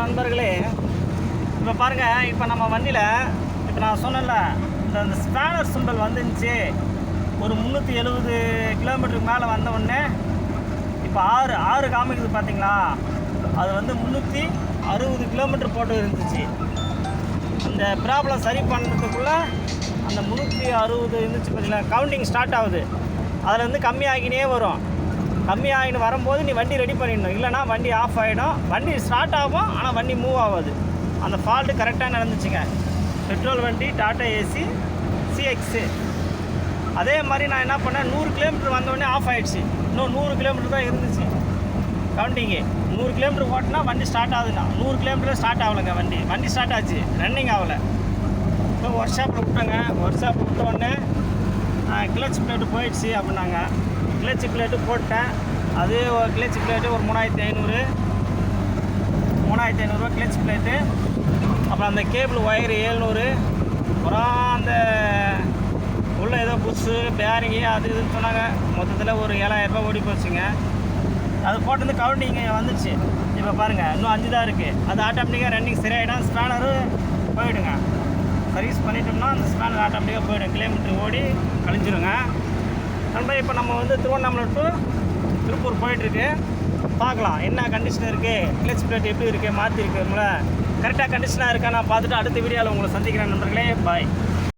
நண்பர்களே, இப்போ பாருங்கள், இப்போ நம்ம வண்டியில் இப்போ நான் சொன்னேன்ல, இந்த ஸ்பேனர் சிம்பிள் வந்துருந்துச்சு. ஒரு 370 கிலோமீட்டருக்கு மேலே வந்த உடனே இப்போ ஆறு காமிக்குது பார்த்தீங்களா? அது வந்து 360 கிலோமீட்டர் போட்டு இருந்துச்சு. அந்த ப்ராப்ளம் சரி பண்ணுறதுக்குள்ளே அந்த 360 இருந்துச்சு பார்த்தீங்களா, கவுண்டிங் ஸ்டார்ட் ஆகுது. அதில் வந்து கம்மியாகினே வரும். கம்மியாகின்னு வரும்போது நீ வண்டி ரெடி பண்ணிடணும், இல்லைனா வண்டி ஆஃப் ஆகிடும். வண்டி ஸ்டார்ட் ஆகும், ஆனால் வண்டி மூவ் ஆகாது. அந்த ஃபால்ட்டு கரெக்டாக நடந்துச்சுங்க. பெட்ரோல் வண்டி டாட்டா ஏசி சிஎக்ஸு. அதே மாதிரி நான் என்ன பண்ணேன், 100 கிலோமீட்டர் வந்தோடனே ஆஃப் ஆகிடுச்சு. இன்னும் 100 கிலோமீட்டர் தான் இருந்துச்சு கவுண்டிங்கு. 100 கிலோமீட்டர் ஓட்டினா வண்டி ஸ்டார்ட் ஆகுதுண்ணா. 100 கிலோமீட்டர் ஸ்டார்ட் ஆகலைங்க. வண்டி ஸ்டார்ட் ஆச்சு, ரன்னிங் ஆகலை. இப்போ ஒர்க் ஷாப்பில் விட்டேங்க. ஒர்க் ஷாப்பில் விட்ட உடனே கிளச் பிளேட்டு போயிடுச்சு அப்படின்னாங்க. கிளச் பிளேட்டு போட்டேன். அது கிளச் பிளேட்டு ஒரு 3500 கிளச் பிளேட்டு. அப்புறம் அந்த கேபிள் ஒயரு 700. அப்புறம் அந்த உள்ளே ஏதோ புஷ்ஷு பேரிங்கு அது இதுன்னு சொன்னாங்க. மொத்தத்தில் ஒரு 7000 ரூபா ஓடி போச்சுங்க. அது போட்டது கவுண்டிங் வந்துச்சு. இப்போ பாருங்கள், இன்னும் 5 தான் இருக்குது. அது ஆட்டோமேட்டிக்காக ரன்னிங் சரியாயிடும். ஸ்பேனரு போயிடுங்க. சர்வீஸ் பண்ணிட்டோம்னா அந்த ஸ்பேனர் ஆட்டோமேட்டிக்காக போயிடும். கிலோமீட்டர் ஓடி கழிஞ்சிருங்க. நண்பர், இப்போ நம்ம வந்து திருவண்ணாமலை டு திருப்பூர் போயிட்டுருக்கு. பார்க்கலாம் என்ன கண்டிஷன் இருக்குது, கிளச் பிளேட் எப்படி இருக்குது, மாற்றிருக்குங்களா, கரெக்டாக கண்டிஷனாக இருக்கா நான் பார்த்துட்டு அடுத்த வீடியோவில் உங்களை சந்திக்கிறேன் நண்பர்களே. பாய்.